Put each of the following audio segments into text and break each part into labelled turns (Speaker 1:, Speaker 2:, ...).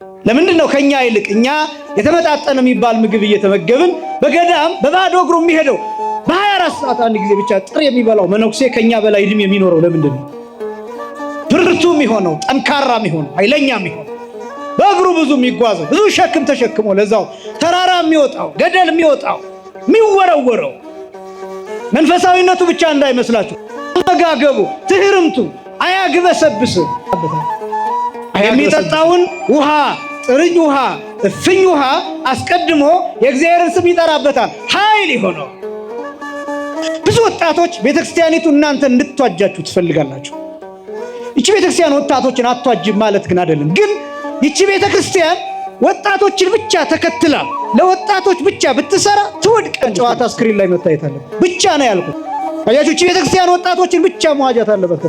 Speaker 1: ለምንድን ነው ከኛ ይልቅ እኛ የተመጣጠነ የሚባል ምግብ እየተመገብን በገዳም በባዶ እግሩ የሚሄደው በ24 ሰዓት አንድ ጊዜ ብቻ ጥሬ የሚበላው መነኩሴ ከኛ በላይ እድሜ የሚኖረው ለምንድን ነው? ብርቱ የሚሆነው ጠንካራ የሚሆነው ኃይለኛ የሚሆነው በእግሩ ብዙ የሚጓዘው ብዙ ሸክም ተሸክሞ ለዛው ተራራ የሚወጣው ገደል የሚወጣው የሚወረወረው መንፈሳዊነቱ ብቻ እንዳይመስላችሁ አመጋገቡ ትህርምቱ አያግበሰብስም። የሚጠጣውን ውሃ ጥርኝ ውሃ እፍኝ ውሃ አስቀድሞ የእግዚአብሔርን ስም ይጠራበታል ኃይል ይሆነው። ብዙ ወጣቶች ቤተክርስቲያኒቱ እናንተ እንድትዋጃችሁ ትፈልጋላችሁ። ይቺ ቤተክርስቲያን ወጣቶችን አትዋጅም ማለት ግን አይደለም። ግን ይቺ ቤተክርስቲያን ወጣቶችን ብቻ ተከትላ ለወጣቶች ብቻ ብትሰራ ትወድቅ። ጨዋታ ስክሪን ላይ መታየት አለበት ብቻ ነው ያልኩት። አያችሁ፣ ይቺ ቤተክርስቲያን ወጣቶችን ብቻ መዋጃት አለበት።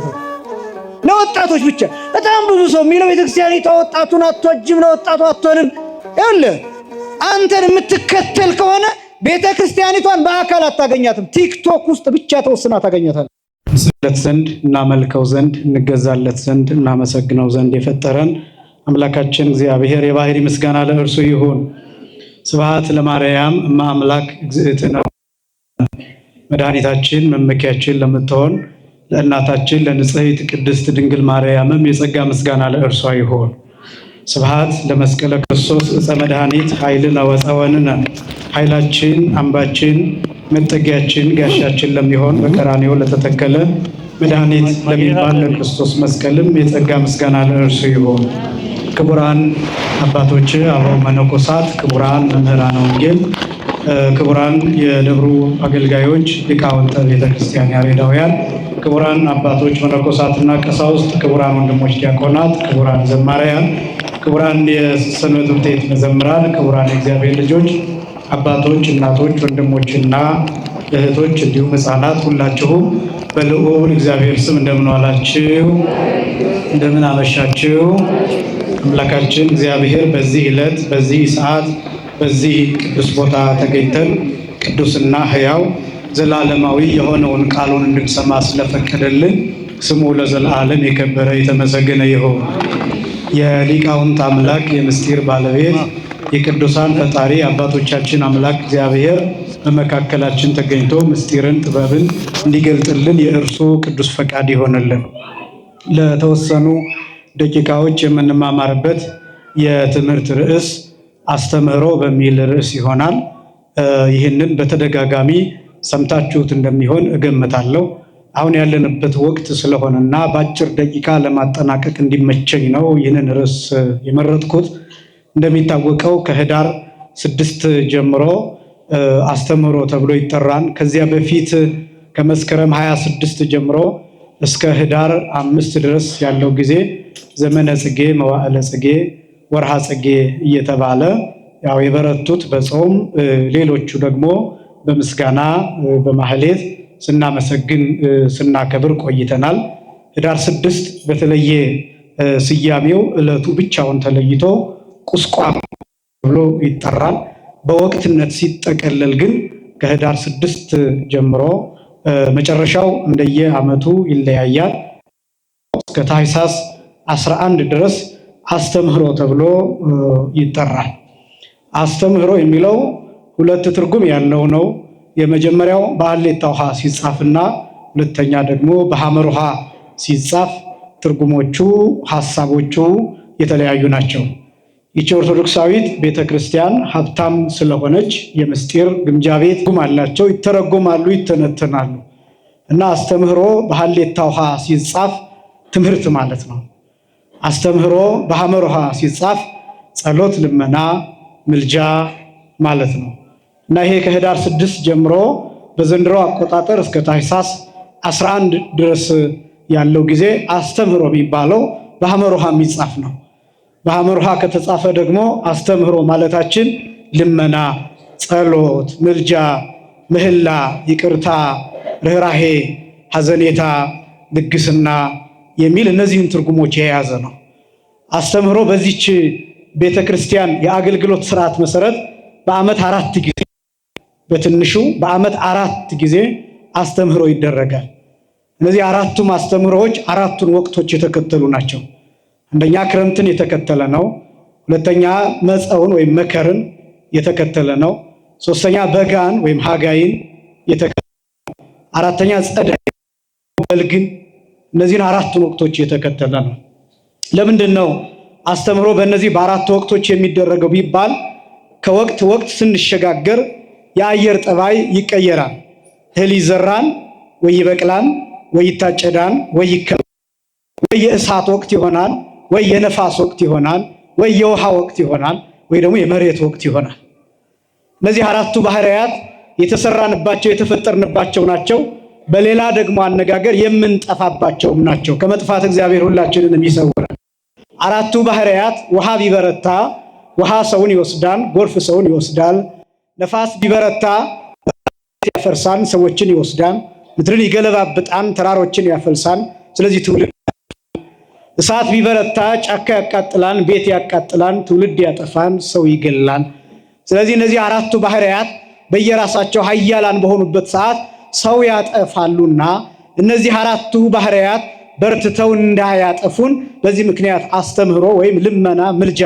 Speaker 1: ለወጣቶች ብቻ በጣም ብዙ ሰው የሚለው ቤተክርስቲያኒቷ ወጣቱን አትዋጅም ለወጣቱ አትሆንም። ይኸውልህ አንተን የምትከተል ከሆነ ቤተክርስቲያኒቷን በአካል አታገኛትም። ቲክቶክ ውስጥ ብቻ ተወስና ታገኛታለህ። እንስለት ዘንድ እናመልከው ዘንድ እንገዛለት ዘንድ እናመሰግነው ዘንድ የፈጠረን አምላካችን እግዚአብሔር የባህሪ ምስጋና ለእርሱ ይሁን። ስብሐት ለማርያም እማ አምላክ እግዝእትነ መድኃኒታችን መመኪያችን ለምትሆን ለእናታችን ለንጽሕት ቅድስት ድንግል ማርያምም የጸጋ ምስጋና ለእርሷ ይሁን። ስብሐት ለመስቀለ ክርስቶስ ዕፀ መድኃኒት ኃይልነ ወፀወንነ ኃይላችን አምባችን መጠጊያችን ጋሻችን ለሚሆን በቀራንዮ ለተተከለ መድኃኒት ለሚባል ለክርስቶስ መስቀልም የጸጋ ምስጋና ለእርሱ ይሁን። ክቡራን አባቶች አበው መነኮሳት፣ ክቡራን መምህራነ ወንጌል፣ ክቡራን የደብሩ አገልጋዮች ሊቃውንተ ቤተክርስቲያን ያሬዳውያን፣ ክቡራን አባቶች መነኮሳትና ቀሳውስት፣ ክቡራን ወንድሞች ዲያቆናት፣ ክቡራን ዘማሪያን፣ ክቡራን የሰንበት ትምህርት ቤት መዘምራን፣ ክቡራን የእግዚአብሔር ልጆች አባቶች፣ እናቶች፣ ወንድሞችና እህቶች እንዲሁም ሕፃናት ሁላችሁም በልዑል እግዚአብሔር ስም እንደምን ዋላችሁ? እንደምን አመሻችሁ? አምላካችን እግዚአብሔር በዚህ ዕለት በዚህ ሰዓት በዚህ ቅዱስ ቦታ ተገኝተን ቅዱስና ሕያው ዘላለማዊ የሆነውን ቃሉን እንድንሰማ ስለፈቀደልን ስሙ ለዘላለም የከበረ የተመሰገነ ይሁን። የሊቃውንት አምላክ የምስጢር ባለቤት የቅዱሳን ፈጣሪ አባቶቻችን አምላክ እግዚአብሔር በመካከላችን ተገኝቶ ምስጢርን ጥበብን እንዲገልጥልን የእርሱ ቅዱስ ፈቃድ ይሆንልን። ለተወሰኑ ደቂቃዎች የምንማማርበት የትምህርት ርዕስ አስተምህሮ በሚል ርዕስ ይሆናል። ይህንን በተደጋጋሚ ሰምታችሁት እንደሚሆን እገምታለሁ። አሁን ያለንበት ወቅት ስለሆነና በአጭር ደቂቃ ለማጠናቀቅ እንዲመቸኝ ነው ይህንን ርዕስ የመረጥኩት። እንደሚታወቀው ከህዳር 6 ጀምሮ አስተምህሮ ተብሎ ይጠራል። ከዚያ በፊት ከመስከረም 26 ጀምሮ እስከ ህዳር 5 ድረስ ያለው ጊዜ ዘመነ ጽጌ፣ መዋዕለ ጽጌ፣ ወርሃ ጽጌ እየተባለ ያው የበረቱት በጾም ሌሎቹ ደግሞ በምስጋና በማህሌት ስናመሰግን ስናከብር ቆይተናል። ህዳር 6 በተለየ ስያሜው ዕለቱ ብቻውን ተለይቶ ቁስቋም ብሎ ይጠራል። በወቅትነት ሲጠቀለል ግን ከህዳር 6 ጀምሮ መጨረሻው እንደየ ዓመቱ ይለያያል። እስከ ታኅሳስ 11 ድረስ አስተምህሮ ተብሎ ይጠራል። አስተምህሮ የሚለው ሁለት ትርጉም ያለው ነው። የመጀመሪያው በሀሌታ ውሃ ሲጻፍና ሁለተኛ ደግሞ በሐመር ውሃ ሲጻፍ ትርጉሞቹ ሐሳቦቹ የተለያዩ ናቸው። ይቺ ኦርቶዶክሳዊት ቤተክርስቲያን ሀብታም ስለሆነች የምስጢር ግምጃ ቤት ትርጉም አላቸው፣ ይተረጎማሉ፣ ይተነተናሉ። እና አስተምህሮ በሀሌታ ውሃ ሲጻፍ ትምህርት ማለት ነው። አስተምህሮ በሐመር ውሃ ሲጻፍ ጸሎት፣ ልመና፣ ምልጃ ማለት ነው። እና ይሄ ከህዳር 6 ጀምሮ በዘንድሮ አቆጣጠር እስከ ታኅሳስ 11 ድረስ ያለው ጊዜ አስተምህሮ የሚባለው በሐመር ውሃ የሚጻፍ ነው። በሐመር ውሃ ከተጻፈ ደግሞ አስተምህሮ ማለታችን ልመና፣ ጸሎት፣ ምልጃ፣ ምህላ፣ ይቅርታ፣ ርኅራሄ፣ ሐዘኔታ፣ ልግስና የሚል እነዚህን ትርጉሞች የያዘ ነው። አስተምህሮ በዚች ቤተክርስቲያን የአገልግሎት ስርዓት መሰረት በዓመት 4 ጊዜ በትንሹ በዓመት 4 ጊዜ አስተምህሮ ይደረጋል። እነዚህ አራቱም አስተምህሮዎች 4ቱን ወቅቶች የተከተሉ ናቸው። አንደኛ ክረምትን የተከተለ ነው። ሁለተኛ መጸውን ወይም መከርን የተከተለ ነው። ሶስተኛ በጋን ወይም ሐጋይን የተከተለ ነው። አራተኛ ጸደይ በልግን። እነዚህን አራቱን ወቅቶች የተከተለ ነው። ለምንድን ነው አስተምህሮ በእነዚህ በአራት ወቅቶች የሚደረገው ቢባል ከወቅት ወቅት ስንሸጋገር የአየር ጠባይ ይቀየራል። እህል ይዘራል፣ ወይ ይበቅላል፣ ወይ ይታጨዳል፣ ወይ ይከላል። ወይ የእሳት ወቅት ይሆናል፣ ወይ የነፋስ ወቅት ይሆናል፣ ወይ የውሃ ወቅት ይሆናል፣ ወይ ደግሞ የመሬት ወቅት ይሆናል። እነዚህ አራቱ ባህሪያት የተሰራንባቸው የተፈጠርንባቸው ናቸው። በሌላ ደግሞ አነጋገር የምንጠፋባቸውም ናቸው። ከመጥፋት እግዚአብሔር ሁላችንን ይሰውራል። አራቱ ባህሪያት ውሃ ቢበረታ ውሃ ሰውን ይወስዳል፣ ጎርፍ ሰውን ይወስዳል። ነፋስ ቢበረታ ያፈርሳል፣ ሰዎችን ይወስዳል። ምድርን ይገለባብጣል፣ ተራሮችን ያፈልሳል። ስለዚህ ትውልድ እሳት ቢበረታ ጫካ ያቃጥላል፣ ቤት ያቃጥላል፣ ትውልድ ያጠፋል፣ ሰው ይገላል። ስለዚህ እነዚህ አራቱ ባህሪያት በየራሳቸው ኃያላን በሆኑበት ሰዓት ሰው ያጠፋሉና እነዚህ አራቱ ባህሪያት በርትተው እንዳያጠፉን በዚህ ምክንያት አስተምህሮ ወይም ልመና፣ ምልጃ፣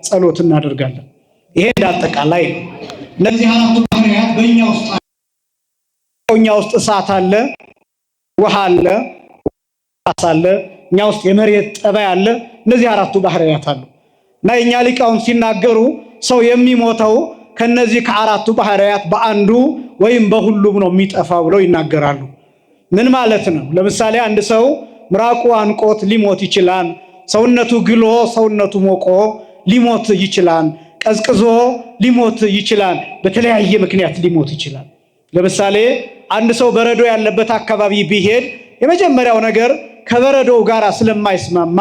Speaker 1: ጸሎት እናደርጋለን። ይሄ እንዳጠቃላይ እነዚህ አራቱ ባህሪያት በእኛ ውስጥ እሳት አለ፣ ውሃ አለ፣ አለ፣ እኛ ውስጥ የመሬት ጠባይ አለ። እነዚህ አራቱ ባህሪያት አሉ እና የኛ ሊቃውንት ሲናገሩ ሰው የሚሞተው ከነዚህ ከአራቱ ባህሪያት በአንዱ ወይም በሁሉም ነው የሚጠፋው ብለው ይናገራሉ። ምን ማለት ነው? ለምሳሌ አንድ ሰው ምራቁ አንቆት ሊሞት ይችላል። ሰውነቱ ግሎ ሰውነቱ ሞቆ ሊሞት ይችላል። ቀዝቅዞ ሊሞት ይችላል። በተለያየ ምክንያት ሊሞት ይችላል። ለምሳሌ አንድ ሰው በረዶ ያለበት አካባቢ ቢሄድ የመጀመሪያው ነገር ከበረዶው ጋር ስለማይስማማ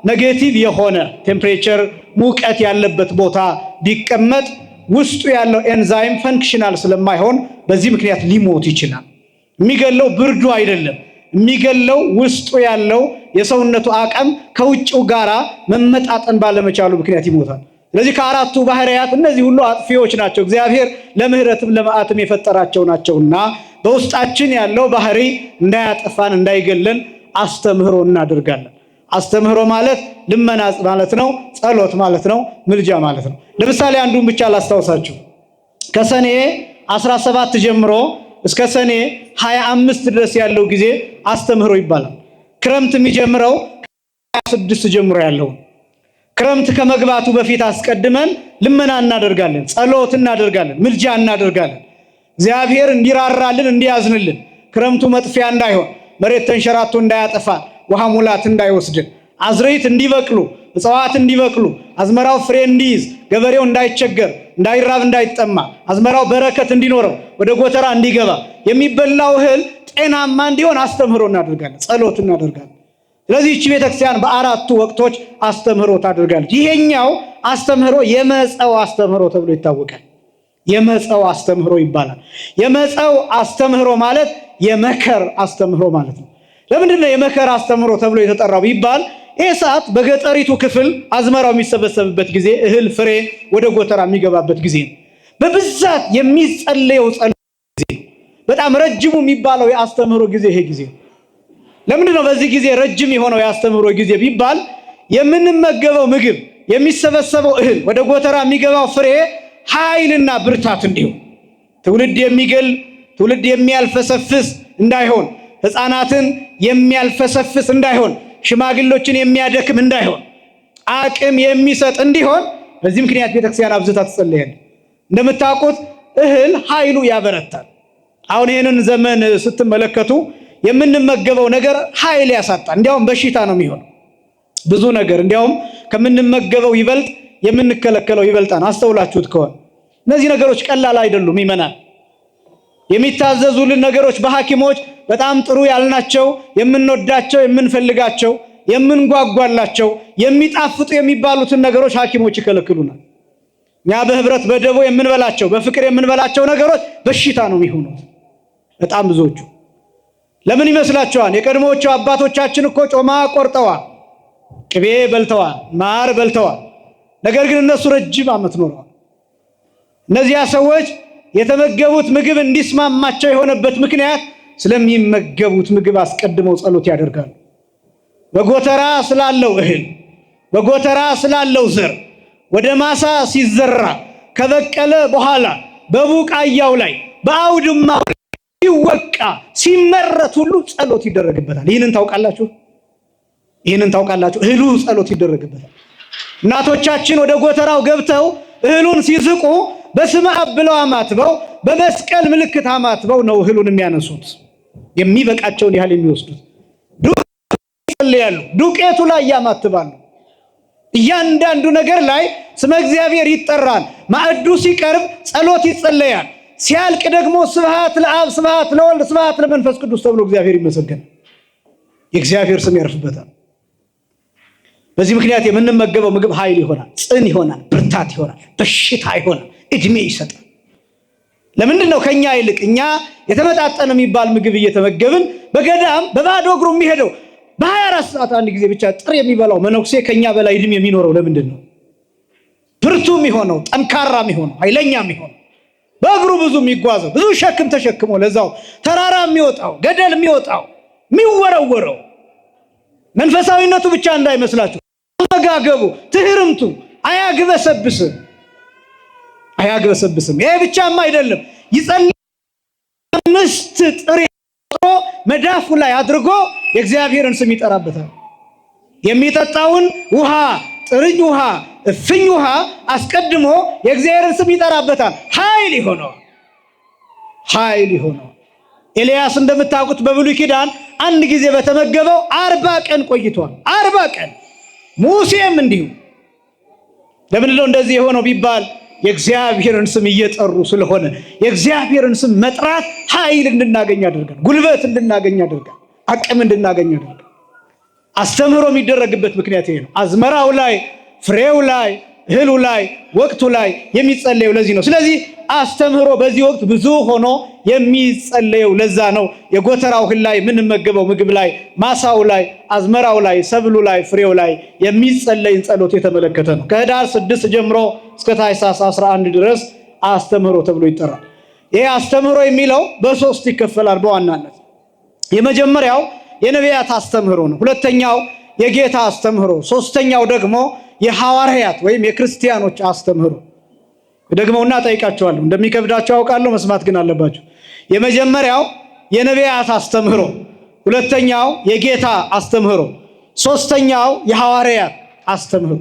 Speaker 1: ኔጌቲቭ የሆነ ቴምፕሬቸር ሙቀት ያለበት ቦታ ቢቀመጥ ውስጡ ያለው ኤንዛይም ፈንክሽናል ስለማይሆን በዚህ ምክንያት ሊሞት ይችላል። የሚገለው ብርዱ አይደለም፣ የሚገለው ውስጡ ያለው የሰውነቱ አቅም ከውጭው ጋራ መመጣጠን ባለመቻሉ ምክንያት ይሞታል። ስለዚህ ከአራቱ ባህሪያት እነዚህ ሁሉ አጥፊዎች ናቸው። እግዚአብሔር ለምህረትም ለመዓትም የፈጠራቸው ናቸውና በውስጣችን ያለው ባህሪ እንዳያጠፋን እንዳይገለን አስተምህሮ እናደርጋለን። አስተምህሮ ማለት ልመና ማለት ነው፣ ጸሎት ማለት ነው፣ ምልጃ ማለት ነው። ለምሳሌ አንዱን ብቻ ላስታውሳችሁ። ከሰኔ 17 ጀምሮ እስከ ሰኔ 25 ድረስ ያለው ጊዜ አስተምህሮ ይባላል። ክረምት የሚጀምረው 26 ጀምሮ ያለው። ክረምት ከመግባቱ በፊት አስቀድመን ልመና እናደርጋለን፣ ጸሎት እናደርጋለን፣ ምልጃ እናደርጋለን። እግዚአብሔር እንዲራራልን እንዲያዝንልን፣ ክረምቱ መጥፊያ እንዳይሆን፣ መሬት ተንሸራቶ እንዳያጠፋ፣ ውሃ ሙላት እንዳይወስድን፣ አዝርዕት እንዲበቅሉ፣ እጽዋት እንዲበቅሉ፣ አዝመራው ፍሬ እንዲይዝ፣ ገበሬው እንዳይቸገር፣ እንዳይራብ፣ እንዳይጠማ፣ አዝመራው በረከት እንዲኖረው፣ ወደ ጎተራ እንዲገባ፣ የሚበላው እህል ጤናማ እንዲሆን አስተምህሮ እናደርጋለን፣ ጸሎት እናደርጋለን። ስለዚህ እቺ ቤተክርስቲያን በአራቱ ወቅቶች አስተምህሮ ታደርጋለች። ይሄኛው አስተምህሮ የመጸው አስተምህሮ ተብሎ ይታወቃል። የመጸው አስተምህሮ ይባላል። የመጸው አስተምህሮ ማለት የመከር አስተምህሮ ማለት ነው። ለምንድን ነው የመከር አስተምህሮ ተብሎ የተጠራው ቢባል ይህ ሰዓት በገጠሪቱ ክፍል አዝመራው የሚሰበሰብበት ጊዜ፣ እህል ፍሬ ወደ ጎተራ የሚገባበት ጊዜ ነው። በብዛት የሚጸለየው ጸሎት ጊዜ፣ በጣም ረጅሙ የሚባለው የአስተምህሮ ጊዜ ይሄ ጊዜ ነው። ለምንድን ነው በዚህ ጊዜ ረጅም የሆነው የአስተምህሮ ጊዜ ቢባል የምንመገበው ምግብ፣ የሚሰበሰበው እህል፣ ወደ ጎተራ የሚገባው ፍሬ ኃይልና ብርታት እንዲሆን፣ ትውልድ የሚገል ትውልድ የሚያልፈሰፍስ እንዳይሆን፣ ሕፃናትን የሚያልፈሰፍስ እንዳይሆን፣ ሽማግሎችን የሚያደክም እንዳይሆን፣ አቅም የሚሰጥ እንዲሆን በዚህ ምክንያት ቤተክርስቲያን አብዝታ ትጸልያለች። እንደምታውቁት እህል ኃይሉ ያበረታል። አሁን ይህንን ዘመን ስትመለከቱ የምንመገበው ነገር ኃይል ያሳጣል። እንዲያውም በሽታ ነው የሚሆነው ብዙ ነገር። እንዲያውም ከምንመገበው ይበልጥ የምንከለከለው ይበልጣል። አስተውላችሁት ከሆነ እነዚህ ነገሮች ቀላል አይደሉም። ይመናል የሚታዘዙልን ነገሮች በሐኪሞች በጣም ጥሩ ያልናቸው፣ የምንወዳቸው፣ የምንፈልጋቸው፣ የምንጓጓላቸው፣ የሚጣፍጡ የሚባሉትን ነገሮች ሐኪሞች ይከለክሉናል። እኛ በህብረት በደቦ የምንበላቸው፣ በፍቅር የምንበላቸው ነገሮች በሽታ ነው የሚሆኑት በጣም ብዙዎቹ። ለምን ይመስላችኋል? የቀድሞዎቹ አባቶቻችን እኮ ጮማ ቆርጠዋል፣ ቅቤ በልተዋል፣ ማር በልተዋል። ነገር ግን እነሱ ረጅም ዓመት ኖረዋል። እነዚያ ሰዎች የተመገቡት ምግብ እንዲስማማቸው የሆነበት ምክንያት ስለሚመገቡት ምግብ አስቀድመው ጸሎት ያደርጋሉ። በጎተራ ስላለው እህል፣ በጎተራ ስላለው ዘር፣ ወደ ማሳ ሲዘራ ከበቀለ በኋላ በቡቃያው ላይ በአውድማው ላይ ሲወቃ ሲመረት ሁሉ ጸሎት ይደረግበታል። ይህንን ታውቃላችሁ? እህሉ ጸሎት ይደረግበታል። እናቶቻችን ወደ ጎተራው ገብተው እህሉን ሲዝቁ በስመ አብ ብለው አማትበው በመስቀል ምልክት አማትበው ነው እህሉን የሚያነሱት፣ የሚበቃቸውን ያህል የሚወስዱት። ዱቄቱ ላይ ያማትባሉ። እያንዳንዱ ነገር ላይ ስመ እግዚአብሔር ይጠራል። ማዕዱ ሲቀርብ ጸሎት ይጸለያል። ሲያልቅ ደግሞ ስብሐት ለአብ፣ ስብሐት ለወልድ፣ ስብሐት ለመንፈስ ቅዱስ ተብሎ እግዚአብሔር ይመሰገናል። የእግዚአብሔር ስም ያርፍበታል። በዚህ ምክንያት የምንመገበው ምግብ ኃይል ይሆናል፣ ጽን ይሆናል፣ ብርታት ይሆናል፣ በሽታ ይሆናል፣ እድሜ ይሰጣል። ለምንድን ነው ከኛ ይልቅ እኛ የተመጣጠነ የሚባል ምግብ እየተመገብን በገዳም በባዶ እግሩ የሚሄደው በ24 ሰዓት አንድ ጊዜ ብቻ ጥር የሚበላው መነኩሴ ከኛ በላይ እድሜ የሚኖረው ለምንድን ነው? ብርቱ የሚሆነው፣ ጠንካራ የሚሆነው፣ ኃይለኛ የሚሆነው፣ በእግሩ ብዙ የሚጓዘው፣ ብዙ ሸክም ተሸክሞ ለዛው ተራራ የሚወጣው፣ ገደል የሚወጣው፣ የሚወረወረው መንፈሳዊነቱ ብቻ እንዳይመስላችሁ፣ አመጋገቡ፣ ትህርምቱ አያግበሰብስም። ይሄ ብቻማ አይደለም። ይጸልይ 5 ጥሬ መዳፉ ላይ አድርጎ የእግዚአብሔርን ስም ይጠራበታል። የሚጠጣውን ውሃ፣ ጥርኝ ውሃ፣ እፍኝ ውሃ አስቀድሞ የእግዚአብሔርን ስም ይጠራበታል። ኃይል ይሆነዋል። ኤልያስ እንደምታውቁት በብሉይ ኪዳን አንድ ጊዜ በተመገበው 40 ቀን ቆይቷል። 40 ቀን። ሙሴም እንዲሁ። ለምን ነው እንደዚህ የሆነው ቢባል የእግዚአብሔርን ስም እየጠሩ ስለሆነ። የእግዚአብሔርን ስም መጥራት ኃይል እንድናገኝ ያደርጋል፣ ጉልበት እንድናገኝ ያደርጋል፣ አቅም እንድናገኝ ያደርጋል። አስተምህሮ የሚደረግበት ምክንያት ይሄ ነው። አዝመራው ላይ፣ ፍሬው ላይ፣ እህሉ ላይ፣ ወቅቱ ላይ የሚጸለየው ለዚህ ነው። ስለዚህ አስተምህሮ በዚህ ወቅት ብዙ ሆኖ የሚጸለየው ለዛ ነው። የጎተራው እህል ላይ፣ የምንመገበው ምግብ ላይ፣ ማሳው ላይ፣ አዝመራው ላይ፣ ሰብሉ ላይ፣ ፍሬው ላይ የሚጸለይን ጸሎት የተመለከተ ነው። ከህዳር 6 ጀምሮ እስከ ታኅሳስ 11 ድረስ አስተምህሮ ተብሎ ይጠራል። ይሄ አስተምህሮ የሚለው በ3 ይከፈላል በዋናነት። የመጀመሪያው የነቢያት አስተምህሮ ነው። ሁለተኛው የጌታ አስተምህሮ፣ ሶስተኛው ደግሞ የሐዋርያት ወይም የክርስቲያኖች አስተምህሮ። ደግሞና ጠይቃቸዋለሁ፣ እንደሚከብዳቸው አውቃለሁ፣ መስማት ግን አለባቸው። የመጀመሪያው የነቢያት አስተምህሮ፣ ሁለተኛው የጌታ አስተምህሮ፣ ሶስተኛው የሐዋርያት አስተምህሮ።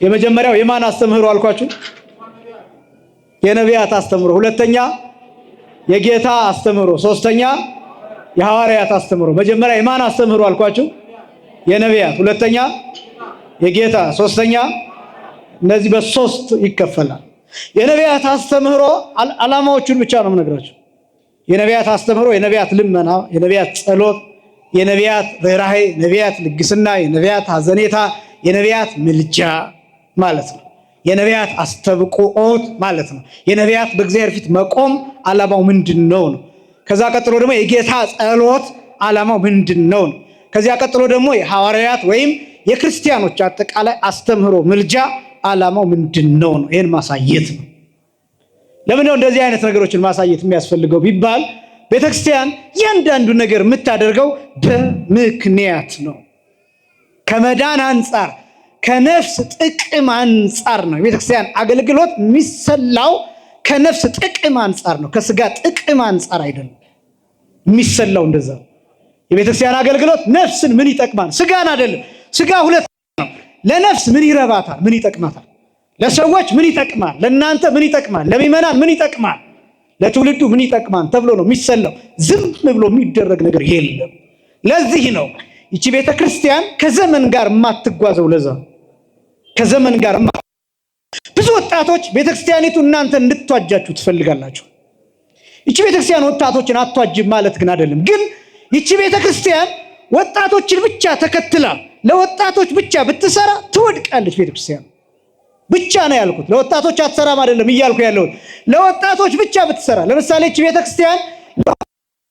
Speaker 1: የመጀመሪያው የማን አስተምህሮ አልኳችሁ? የነቢያት አስተምህሮ፣ ሁለተኛ የጌታ አስተምህሮ፣ ሶስተኛ የሐዋርያት አስተምህሮ። መጀመሪያ የማን አስተምህሮ አልኳችሁ? የነቢያት፣ ሁለተኛ የጌታ፣ ሶስተኛ። እነዚህ በ3 ይከፈላል። የነቢያት አስተምህሮ ዓላማዎቹን ብቻ ነው የምነግራችሁ። የነቢያት አስተምህሮ የነቢያት ልመና፣ የነቢያት ጸሎት፣ የነቢያት ርኅራኄ፣ የነቢያት ልግስና፣ የነቢያት ሐዘኔታ፣ የነቢያት ምልጃ ማለት ነው። የነቢያት አስተብቆት ማለት ነው። የነቢያት በእግዚአብሔር ፊት መቆም ዓላማው ምንድን ነው? ከዛ ቀጥሎ ደግሞ የጌታ ጸሎት ዓላማው ምንድን ነው? ከዚያ ቀጥሎ ደግሞ የሐዋርያት ወይም የክርስቲያኖች አጠቃላይ አስተምህሮ ምልጃ ዓላማው ምንድን ነው? ይሄን ማሳየት ነው። ለምን ነው እንደዚህ አይነት ነገሮችን ማሳየት የሚያስፈልገው ቢባል ቤተክርስቲያን እያንዳንዱ ነገር የምታደርገው በምክንያት ነው። ከመዳን አንጻር፣ ከነፍስ ጥቅም አንጻር ነው። የቤተክርስቲያን አገልግሎት የሚሰላው ከነፍስ ጥቅም አንጻር ነው፣ ከስጋ ጥቅም አንጻር አይደለም የሚሰላው። እንደዛ የቤተክርስቲያን አገልግሎት ነፍስን ምን ይጠቅማል? ስጋን አይደለም። ስጋ ሁለት ነው። ለነፍስ ምን ይረባታል? ምን ይጠቅማታል? ለሰዎች ምን ይጠቅማል? ለእናንተ ምን ይጠቅማል? ለሚመናን ምን ይጠቅማል? ለትውልዱ ምን ይጠቅማል ተብሎ ነው የሚሰላው። ዝም ብሎ የሚደረግ ነገር የለም። ለዚህ ነው ይቺ ቤተክርስቲያን ከዘመን ጋር የማትጓዘው። ለዛ ከዘመን ጋር ብዙ ወጣቶች ቤተክርስቲያኒቱ እናንተ እንድትዋጃችሁ ትፈልጋላችሁ። ይቺ ቤተክርስቲያን ወጣቶችን አትዋጅም ማለት ግን አይደለም። ግን ይቺ ቤተክርስቲያን ወጣቶችን ብቻ ተከትላ ለወጣቶች ብቻ ብትሰራ ትወድቃለች። ቤተክርስቲያን ብቻ ነው ያልኩት፣ ለወጣቶች አትሰራም አይደለም እያልኩ ያለሁት። ለወጣቶች ብቻ ብትሰራ፣ ለምሳሌ ይቺ ቤተክርስቲያን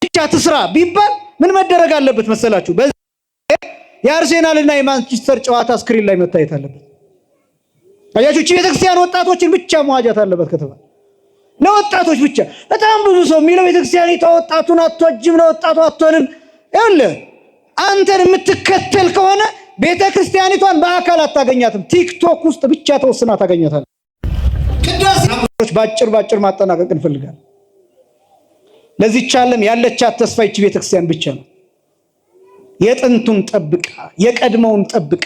Speaker 1: ብቻ ትስራ ቢባል ምን መደረግ አለበት መሰላችሁ? የአርሴናልና የማንቸስተር ጨዋታ ስክሪን ላይ መታየት አለበት። አያችሁ፣ ይቺ ቤተክርስቲያን ወጣቶችን ብቻ መዋጃት አለበት ከተባለ ለወጣቶች ብቻ። በጣም ብዙ ሰው የሚለው ቤተክርስቲያኒቷ ወጣቱን አትወጅም፣ ለወጣቱ አትሆንም። ይኸውልህ አንተን የምትከተል ከሆነ ቤተክርስቲያኒቷን በአካል አታገኛትም። ቲክቶክ ውስጥ ብቻ ተወስና ታገኛታለህ። ቅዳሴዎች ባጭር ማጠናቀቅ እንፈልጋለን። ለዚህች ዓለም ያለቻት ተስፋ ይህች ቤተክርስቲያን ብቻ ነው። የጥንቱን ጠብቃ የቀድሞውን ጠብቃ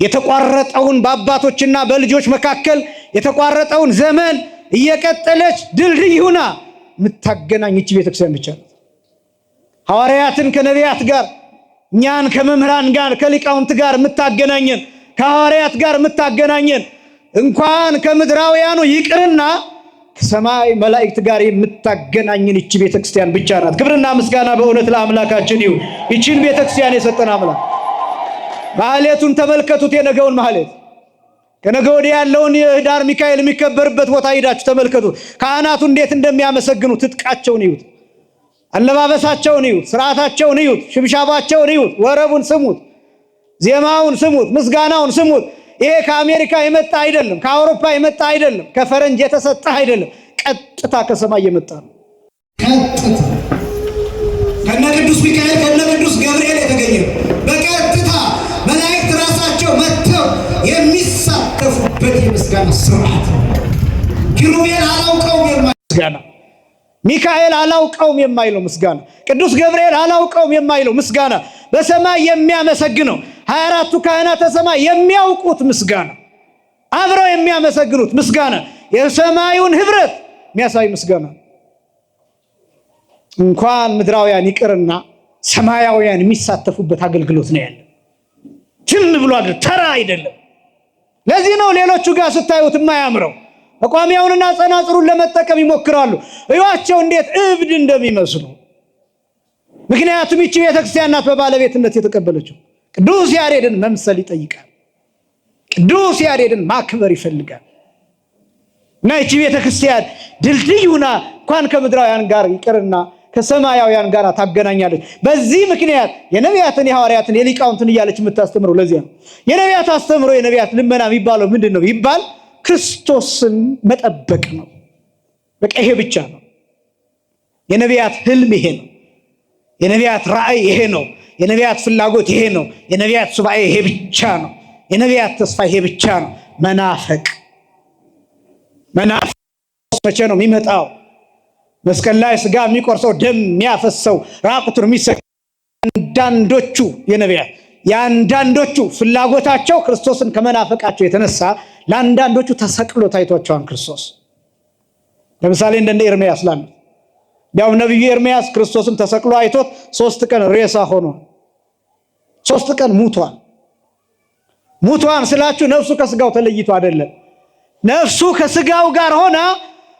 Speaker 1: የተቋረጠውን በአባቶችና በልጆች መካከል የተቋረጠውን ዘመን እየቀጠለች ድልድይ ሆና የምታገናኝ ይህች ቤተክርስቲያን ብቻ ነው። ሐዋርያትን ከነቢያት ጋር፣ እኛን ከመምህራን ጋር ከሊቃውንት ጋር የምታገናኘን፣ ከሐዋርያት ጋር የምታገናኘን እንኳን ከምድራውያኑ ይቅርና ከሰማይ መላእክት ጋር የምታገናኘን ይህች ቤተክርስቲያን ብቻ ናት። ክብርና ምስጋና በእውነት ለአምላካችን ይሁን። ይህችን ቤተክርስቲያን የሰጠን አምላክ ማህሌቱን ተመልከቱት። የነገውን ማህሌት ከነገ ወዲያ ያለውን የህዳር ሚካኤል የሚከበርበት ቦታ ሄዳችሁ ተመልከቱት። ካህናቱ እንዴት እንደሚያመሰግኑ ትጥቃቸውን ይዩት፣ አለባበሳቸውን ይዩት፣ ስርዓታቸውን ይዩት፣ ሽብሻባቸውን ይዩት፣ ወረቡን ስሙት፣ ዜማውን ስሙት፣ ምስጋናውን ስሙት። ይሄ ከአሜሪካ የመጣ አይደለም፣ ከአውሮፓ የመጣ አይደለም፣ ከፈረንጅ የተሰጠ አይደለም። ቀጥታ ከሰማይ የመጣ ነው። ቀጥታ ከነ ቅዱስ ሚካኤል ከነ ቅዱስ ገብርኤል የተገኘ በቀጥታ መላእክት ራሳቸው መጥተው የሚሳተፉበት የምስጋና ስርዓት። ኪሩቤል አላውቀውም የማይለው ምስጋና፣ ሚካኤል አላውቀውም የማይለው ምስጋና፣ ቅዱስ ገብርኤል አላውቀውም የማይለው ምስጋና፣ በሰማይ የሚያመሰግነው 24ቱ ካህናተ ሰማይ የሚያውቁት ምስጋና፣ አብረው የሚያመሰግኑት ምስጋና፣ የሰማዩን ህብረት የሚያሳይ ምስጋና። እንኳን ምድራውያን ይቅርና ሰማያውያን የሚሳተፉበት አገልግሎት ነው ያለው። ዝም ብሎ ተራ አይደለም። ለዚህ ነው ሌሎቹ ጋር ስታዩት የማያምረው። መቋሚያውንና ጸናጽሩን ለመጠቀም ይሞክራሉ። እዩዋቸው እንዴት እብድ እንደሚመስሉ። ምክንያቱም ይህች ቤተክርስቲያን ናት በባለቤትነት የተቀበለችው። ቅዱስ ያሬድን መምሰል ይጠይቃል። ቅዱስ ያሬድን ማክበር ይፈልጋል። እና ይህች ቤተክርስቲያን ድልድይ ሆና እንኳን ከምድራውያን ጋር ይቅርና ከሰማያውያን ጋር ታገናኛለች። በዚህ ምክንያት የነቢያትን የሐዋርያትን የሊቃውንትን እያለች የምታስተምረው ለዚህ ነው። የነቢያት አስተምሮ የነቢያት ልመና የሚባለው ምንድን ነው ይባል? ክርስቶስን መጠበቅ ነው። በቃ ይሄ ብቻ ነው። የነቢያት ህልም ይሄ ነው። የነቢያት ራእይ ይሄ ነው። የነቢያት ፍላጎት ይሄ ነው። የነቢያት ሱባኤ ይሄ ብቻ ነው። የነቢያት ተስፋ ይሄ ብቻ ነው። መናፈቅ መቼ ነው የሚመጣው? መስቀል ላይ ስጋ የሚቆርሰው ደም የሚያፈሰው ራቁቱን የሚሰቅለው አንዳንዶቹ የነቢያት የአንዳንዶቹ ፍላጎታቸው ክርስቶስን ከመናፈቃቸው የተነሳ ለአንዳንዶቹ ተሰቅሎ ታይቷቸዋል ክርስቶስ። ለምሳሌ እንደ ኤርምያስ ላሉ ያው ነብዩ ኤርምያስ ክርስቶስን ተሰቅሎ አይቶት 3 ቀን ሬሳ ሆኖ 3 ቀን ሙቷል። ሙቷን ስላችሁ ነፍሱ ከስጋው ተለይቶ አይደለም። ነፍሱ ከስጋው ጋር ሆና